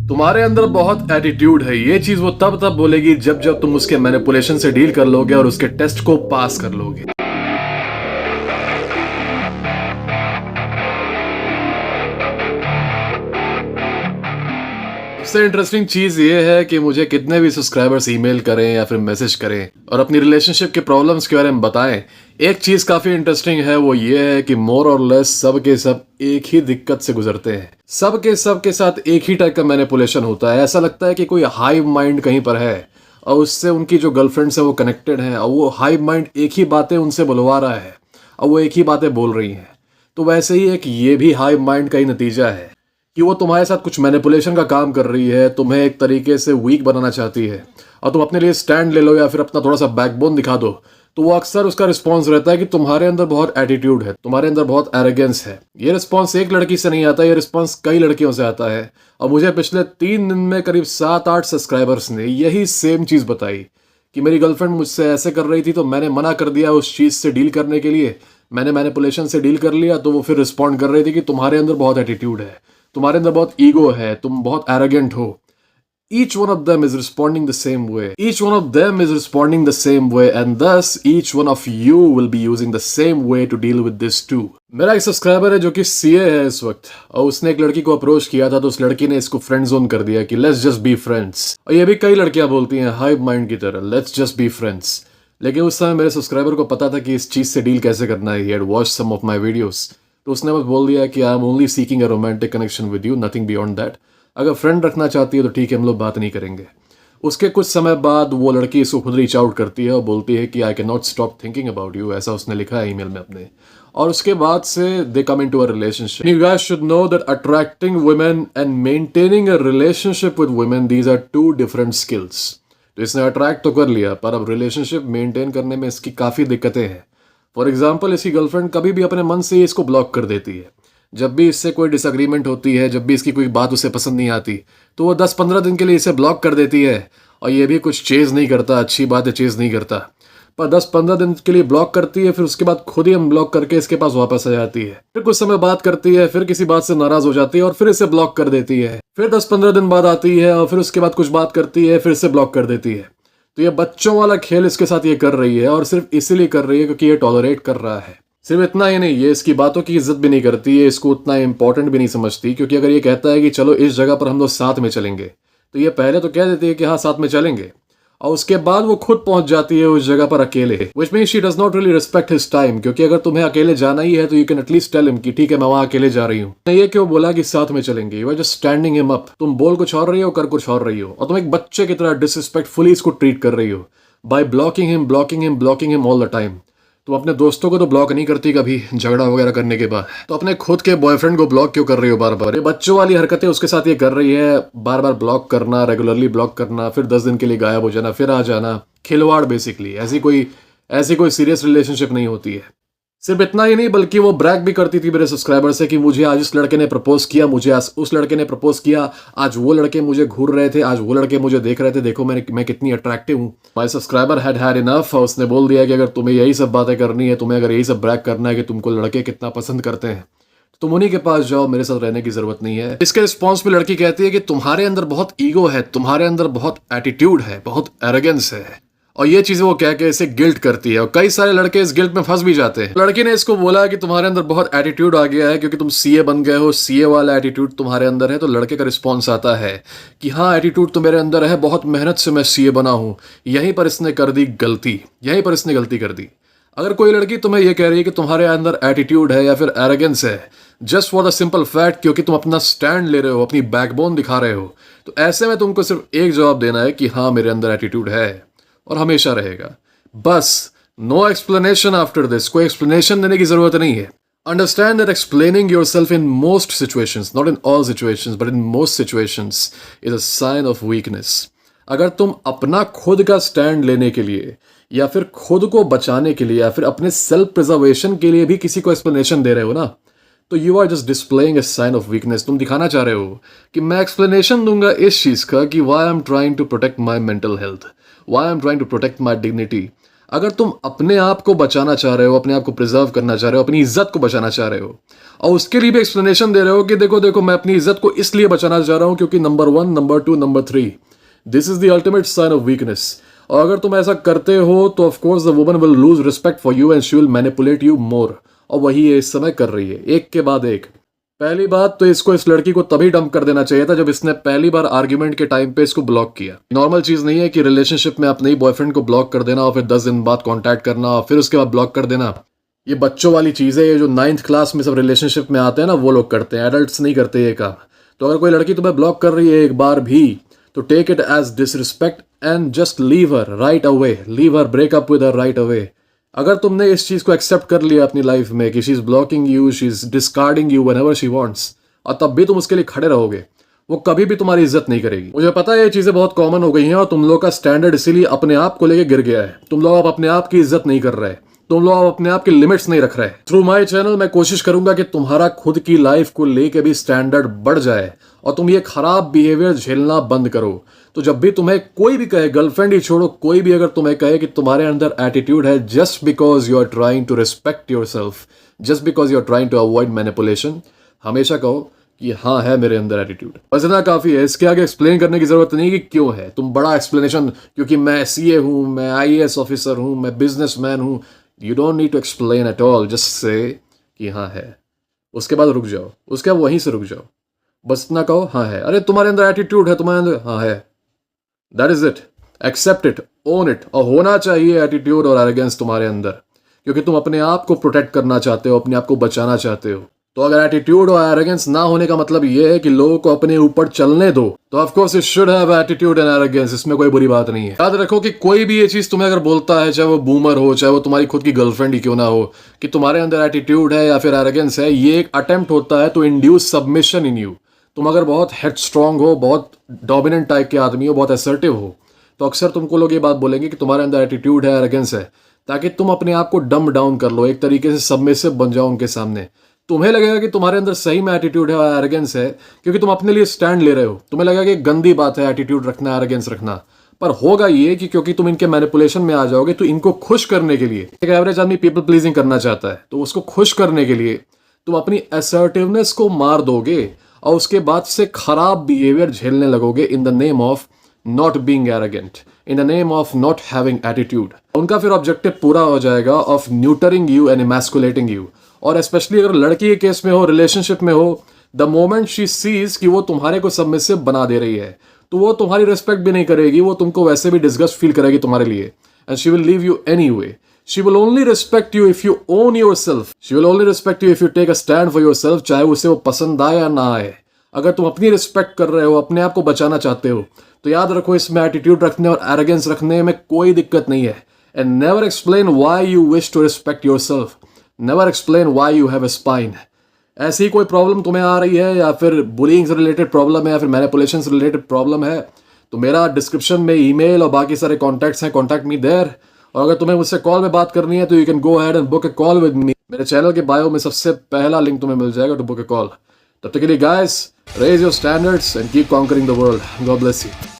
तुम्हारे अंदर बहुत एटीट्यूड है, ये चीज वो तब तब बोलेगी जब जब तुम उसके मैनिपुलेशन से डील कर लोगे और उसके टेस्ट को पास कर लोगे। सबसे इंटरेस्टिंग चीज ये है कि मुझे कितने भी सब्सक्राइबर्स ईमेल करें या फिर मैसेज करें और अपनी रिलेशनशिप के प्रॉब्लम्स के बारे में बताएं, एक चीज काफी इंटरेस्टिंग है, वो ये है कि मोर और लेस सब के सब एक ही दिक्कत से गुजरते हैं। सब के साथ एक ही टाइप का मैनिपुलेशन होता है। ऐसा लगता है कि कोई हाइव माइंड कहीं पर है और उससे उनकी जो गर्लफ्रेंड्स है वो कनेक्टेड है और वो हाइव माइंड एक ही बातें उनसे बुलवा रहा है और वो एक ही बातें बोल रही हैं। तो वैसे ही एक ये भी हाइव माइंड का ही नतीजा है कि वो तुम्हारे साथ कुछ मैनिपुलेशन का काम कर रही है, तुम्हें एक तरीके से वीक बनाना चाहती है और तुम अपने लिए स्टैंड ले लो या फिर अपना थोड़ा सा बैकबोन दिखा दो, तो वो अक्सर उसका रिस्पॉन्स रहता है कि तुम्हारे अंदर बहुत एटीट्यूड है, तुम्हारे अंदर बहुत एरोगेंस है। ये रिस्पॉन्स एक लड़की से नहीं आता, ये रिस्पॉन्स कई लड़कियों से आता है। और मुझे पिछले 3 दिन में करीब 7-8 सब्सक्राइबर्स ने यही सेम चीज़ बताई कि मेरी गर्लफ्रेंड मुझसे ऐसे कर रही थी तो मैंने मना कर दिया उस चीज़ से डील करने के लिए, मैंने मैनिपुलेशन से डील कर लिया। तो वो फिर रिस्पॉन्ड कर रही थी कि तुम्हारे अंदर बहुत एटीट्यूड है, तुम्हारे अंदर बहुत ईगो है, तुम बहुत एरोगेंट हो। Each one of them is responding the same way. Each one of them is responding the same way, and thus each one of you will be using the same way to deal with this too. मेरा एक subscriber है जो कि CA है इस वक्त, और उसने एक लड़की को अप्रोच किया था तो उस लड़की ने इसको फ्रेंड जोन कर दिया कि लेट्स जस्ट बी फ्रेंड्स। और ये भी कई लड़कियां बोलती हैं हाइव माइंड की तरह, लेट्स जस्ट बी फ्रेंड्स। लेकिन उस समय मेरे सब्सक्राइबर को पता था कि इस चीज से डील कैसे करना है। He had watched some of my videos. तो उसने बस बोल दिया कि I am only seeking a romantic connection with you, nothing beyond that. अगर फ्रेंड रखना चाहती है तो ठीक है, हम लोग बात नहीं करेंगे। उसके कुछ समय बाद वो लड़की इसको खुद रीच आउट करती है और बोलती है कि I can not stop thinking about you, ऐसा उसने लिखा है ईमेल में अपने। और उसके बाद से they come into a relationship. You guys should know that attracting women and maintaining a relationship with women, these are 2 different skills. तो इसने अट्रैक्ट तो कर लिया, पर अब रिलेशनशिप मेंटेन करने में इसकी काफ़ी दिक्कतें हैं। फॉर एग्जाम्पल, इसकी गर्लफ्रेंड कभी भी अपने मन से ही इसको ब्लॉक कर देती है। जब भी इससे कोई डिसएग्रीमेंट होती है, जब भी इसकी कोई बात उसे पसंद नहीं आती, तो वो 10-15 दिन के लिए इसे ब्लॉक कर देती है। और ये भी कुछ चेज़ नहीं करता, अच्छी बात है चेज़ नहीं करता, पर 10-15 दिन के लिए ब्लॉक करती है, फिर उसके बाद खुद ही अनब्लॉक करके इसके पास वापस आ जाती है। फिर कुछ समय बात करती है, फिर किसी बात से नाराज हो जाती है और फिर इसे ब्लॉक कर देती है। फिर 10-15 दिन बाद आती है और फिर उसके बाद कुछ बात करती है, फिर इसे ब्लॉक कर देती है। तो ये बच्चों वाला खेल इसके साथ ये कर रही है, और सिर्फ इसीलिए कर रही है क्योंकि ये टॉलरेट कर रहा है। सिर्फ इतना ही नहीं, ये इसकी बातों की इज्जत भी नहीं करती है, इसको उतना इंपॉर्टेंट भी नहीं समझती। क्योंकि अगर ये कहता है कि चलो इस जगह पर हम लोग साथ में चलेंगे, तो ये पहले तो कह देती है कि हाँ साथ में चलेंगे, और उसके बाद वो खुद पहुंच जाती है उस जगह पर अकेले। Which means she does not really respect his time. क्योंकि अगर तुम्हें अकेले जाना ही है तो you can at least tell him कि ठीक है मैं वहां अकेले जा रही हूँ। ये क्यों बोला कि साथ में चलेंगे, you are just standing him up. तुम बोल कुछ और रही हो, कर कुछ और रही हो, और तुम एक बच्चे की तरह डिसरिस्पेक्टफुली इसको ट्रीट कर रही हो by blocking him all the time. तुम अपने दोस्तों को तो ब्लॉक नहीं करती कभी झगड़ा वगैरह करने के बाद, तो अपने खुद के बॉयफ्रेंड को ब्लॉक क्यों कर रही हो बार बार? ये बच्चों वाली हरकतें उसके साथ ये कर रही है, बार बार ब्लॉक करना, रेगुलरली ब्लॉक करना, फिर 10 दिन के लिए गायब हो जाना, फिर आ जाना। खिलवाड़ बेसिकली। ऐसी कोई सीरियस रिलेशनशिप नहीं होती है। सिर्फ इतना ही नहीं, बल्कि वो ब्रैग भी करती थी मेरे सब्सक्राइबर से कि मुझे आज इस लड़के ने प्रपोज किया, मुझे आज उस लड़के ने प्रपोज किया, आज वो लड़के मुझे घूर रहे थे, आज वो लड़के मुझे देख रहे थे, देखो मैं कितनी अट्रैक्टिव हूँ। My subscriber had enough. उसने बोल दिया कि अगर तुम्हें यही सब बातें करनी है, तुम्हें अगर यही सब ब्रैग करना है कि तुमको लड़के कितना पसंद करते हैं, तो तुम उन्हीं के पास जाओ, मेरे साथ रहने की जरूरत नहीं है। इसके रिस्पॉन्स पे लड़की कहती है कि तुम्हारे अंदर बहुत ईगो है, तुम्हारे अंदर बहुत एटीट्यूड है, बहुत एरोगेंस है। और ये चीजें वो कह के इसे गिल्ट करती है, और कई सारे लड़के इस गिल्ट में फंस भी जाते हैं। लड़की ने इसको बोला कि तुम्हारे अंदर बहुत एटीट्यूड आ गया है क्योंकि तुम सीए बन गए हो, सीए वाला एटीट्यूड तुम्हारे अंदर है। तो लड़के का रिस्पॉन्स आता है कि हाँ एटीट्यूड तो मेरे अंदर है, बहुत मेहनत से मैं सीए बना हूँ। यहीं पर इसने कर दी गलती, यहीं पर इसने गलती कर दी। अगर कोई लड़की तुम्हें यह कह रही है कि तुम्हारे अंदर एटीट्यूड है या फिर एरोगेंस है, just for the simple fact क्योंकि तुम अपना स्टैंड ले रहे हो, अपनी बैकबोन दिखा रहे हो, तो ऐसे में तुमको सिर्फ एक जवाब देना है कि हाँ मेरे अंदर एटीट्यूड है और हमेशा रहेगा। बस नो एक्सप्लेनेशन आफ्टर दिस। कोई एक्सप्लेनेशन देने की जरूरत नहीं है। Understand that explaining yourself in most situations, not in all situations but in most situations, is a sign of weakness. अगर तुम अपना खुद का स्टैंड लेने के लिए या फिर खुद को बचाने के लिए या फिर अपने सेल्फ प्रिजर्वेशन के लिए भी किसी को एक्सप्लेनेशन दे रहे हो ना, तो you are just displaying a sign of weakness. तुम दिखाना चाह रहे हो कि मैं एक्सप्लेनेशन दूंगा इस चीज का कि why I am trying to protect my mental health, why I am trying to protect my dignity. अगर तुम अपने आप को बचाना चाह रहे हो, अपने आप को प्रिजर्व करना चाह रहे हो, अपनी इज्जत को बचाना चाह रहे हो, और उसके लिए भी एक्सप्लेनेशन दे रहे हो कि देखो देखो मैं अपनी इज्जत को इसलिए बचाना चाह रहा हूं क्योंकि number 1, number 2, number 3, this is the ultimate sign of weakness. और अगर तुम ऐसा करते हो तो of course the woman will lose respect for you and she will manipulate you more. और वही ये इस समय कर रही है, एक के बाद एक। पहली बात तो इसको इस लड़की को तभी डंप कर देना चाहिए था जब इसने पहली बार आर्ग्यूमेंट के टाइम पे इसको ब्लॉक किया। नॉर्मल चीज नहीं है कि रिलेशनशिप में अपने ही बॉयफ्रेंड को ब्लॉक कर देना और फिर 10 दिन बाद कांटेक्ट करना और फिर उसके बाद ब्लॉक कर देना। ये बच्चों वाली चीज है, ये जो 9th क्लास में सब रिलेशनशिप में आते हैं ना वो लोग करते हैं, एडल्ट्स नहीं करते ये काम। तो अगर कोई लड़की तुम्हें ब्लॉक कर रही है एक बार भी तो take it as disrespect and just leave her right away, leave her, break up with her right away. अगर तुमने इस चीज को एक्सेप्ट कर लिया अपनी लाइफ में कि she is blocking you, she is discarding you whenever she wants, और तब भी तुम उसके लिए खड़े रहोगे, वो कभी भी तुम्हारी इज्जत नहीं करेगी। मुझे पता है ये चीजें बहुत कॉमन हो गई हैं और तुम लोग का स्टैंडर्ड इसीलिए अपने आप को लेके गिर गया है। तुम लोग अब अपने आप की इज्जत नहीं कर रहे, तुम लोग अब अपने आप की लिमिट्स नहीं रख रहे। थ्रू माय चैनल मैं कोशिश करूंगा कि तुम्हारा खुद की लाइफ को लेके भी स्टैंडर्ड बढ़ जाए और तुम ये खराब बिहेवियर झेलना बंद करो। तो जब भी तुम्हें कोई भी कहे, गर्लफ्रेंड ही छोड़ो, कोई भी अगर तुम्हें कहे कि तुम्हारे अंदर एटीट्यूड है just because you are trying to respect yourself, just because you are trying to avoid manipulation, हमेशा कहो कि हाँ है मेरे अंदर एटीट्यूड। बस इतना काफी है, इसके आगे एक्सप्लेन करने की जरूरत नहीं कि क्यों है। तुम बड़ा एक्सप्लेनेशन, क्योंकि मैं सीए हूं, मैं आईएएस ऑफिसर हूं, मैं बिजनेसमैन हूं, you don't need to explain at all, just say कि हाँ है। उसके बाद रुक जाओ, उसके बाद वहीं से रुक जाओ, बस इतना कहो हाँ है। अरे तुम्हारे अंदर एटीट्यूड है, तुम्हारे अंदर हाँ है, that is it, accept it, own it. और होना चाहिए एटीट्यूड और एरोगेंस तुम्हारे अंदर, क्योंकि तुम अपने आप को प्रोटेक्ट करना चाहते हो, अपने आप को बचाना चाहते हो। तो अगर एटीट्यूड और एरोगेंस ना होने का मतलब ये है कि लोगों को अपने ऊपर चलने दो, तो of course it should have attitude and arrogance, इसमें कोई बुरी बात नहीं है। याद रखो कि कोई भी ये चीज तुम्हें अगर बोलता है, चाहे वो बूमर हो, चाहे वो तुम्हारी खुद की गर्लफ्रेंड ही क्यों ना हो, कि तुम्हारे अंदर एटीट्यूड है या फिर एरोगेंस है, ये एक अटेम्प्ट होता है to induce submission in you. तुम अगर बहुत हेड स्ट्रांग हो, बहुत डोमिनेंट टाइप के आदमी हो, बहुत असर्टिव हो, तो अक्सर तुमको लोग ये बात बोलेंगे कि तुम्हारे अंदर एटीट्यूड है, एरोगेंस है, ताकि तुम अपने आप को डम डाउन कर लो, एक तरीके से सबमिसिव बन जाओ उनके सामने। तुम्हें लगेगा कि तुम्हारे अंदर सही में एटीट्यूड है और एरोगेंस है क्योंकि तुम अपने लिए स्टैंड ले रहे हो। तुम्हें लगेगा कि गंदी बात है एटीट्यूड रखना, एरोगेंस रखना, पर होगा ये कि क्योंकि तुम इनके मैनिपुलेशन में आ जाओगे, तो इनको खुश करने के लिए, एक एवरेज आदमी पीपल प्लीजिंग करना चाहता है, तो उसको खुश करने के लिए तुम अपनी असर्टिवनेस को मार दोगे और उसके बाद से खराब बिहेवियर झेलने लगोगे in the name of not being arrogant, in the name of not having attitude. उनका फिर ऑब्जेक्टिव पूरा हो जाएगा of neutering you and emasculating you. और स्पेशली अगर लड़की के केस में हो, रिलेशनशिप में हो, द मोमेंट शी सीज कि वो तुम्हारे को सबमिसिव बना दे रही है, तो वो तुम्हारी रिस्पेक्ट भी नहीं करेगी, वो तुमको वैसे भी डिस्गस्ट फील करेगी तुम्हारे लिए, and she will leave you anyway. She will only respect you if you own yourself. She will only respect you if you take a stand for yourself, चाहे उसे वो पसंद आए या ना आए। अगर तुम अपनी रिस्पेक्ट कर रहे हो, अपने आप को बचाना चाहते हो, तो याद रखो इसमें एटीट्यूड रखने और एरोगेंस रखने में कोई दिक्कत नहीं है। And never explain why you wish to respect yourself, never explain why you have a spine. ऐसी कोई प्रॉब्लम तुम्हें आ रही है या फिर बुलिंग से रिलेटेड प्रॉब्लम है या फिर मैनिपुलेशन से रिलेटेड प्रॉब्लम है, तो मेरा डिस्क्रिप्शन में ईमेल और बाकी सारे कॉन्टैक्ट्स हैं, कॉन्टैक्ट मी देयर। और अगर तुम्हें मुझसे कॉल में बात करनी है तो you can go ahead and book a call with me. मेरे चैनल के बायो में सबसे पहला लिंक तुम्हें मिल जाएगा टू बुक अ कॉल। तब तक के लिए guys, raise your standards and keep conquering the world. God bless you.